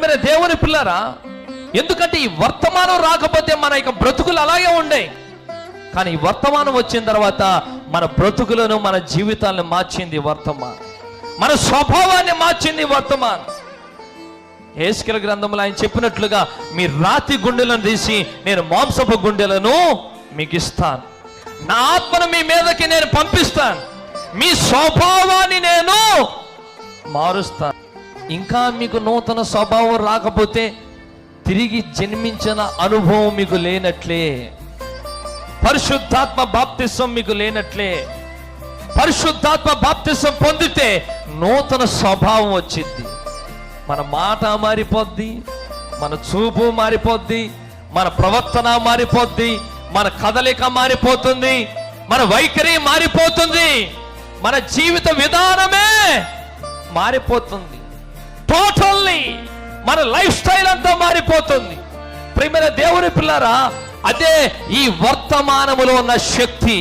ప్రియమైన దేవుని పిల్లరా, ఎందుకంటే ఈ వర్తమానం రాకపోతే మన యొక్క బ్రతుకులు అలాగే ఉండే. కానీ ఈ వర్తమానం వచ్చిన తర్వాత మన బ్రతుకులను, మన జీవితాలను మార్చింది వర్తమానం. మన స్వభావాన్ని మార్చింది వర్తమానం. హెస్కేలు గ్రంథంలో ఆయన చెప్పినట్లుగా, మీ రాతి గుండెలను తీసి నేను మాంసపు గుండెలను మీకు ఇస్తాను, నా ఆత్మను మీ మీదకి నేను పంపిస్తాను, మీ స్వభావాన్ని నేను మారుస్తాను. ఇంకా మీకు నూతన స్వభావం రాకపోతే తిరిగి జన్మించిన అనుభవం మీకు లేనట్లే, పరిశుద్ధాత్మ బాప్తిసం మీకు లేనట్లే. పరిశుద్ధాత్మ బాప్తిసం పొందితే నూతన స్వభావం వచ్చింది. మన మాట మారిపోద్ది, మన చూపు మారిపోద్ది, మన ప్రవర్తన మారిపోద్ది, మన కదలిక మారిపోతుంది, మన వైఖరి మారిపోతుంది, మన జీవిత విధానమే మారిపోతుంది. టోటల్లీ మన లైఫ్ స్టైల్ అంతా మారిపోతుంది. ప్రియమైన దేవుని పిల్లరా, అదే ఈ వర్తమానములో ఉన్న శక్తి.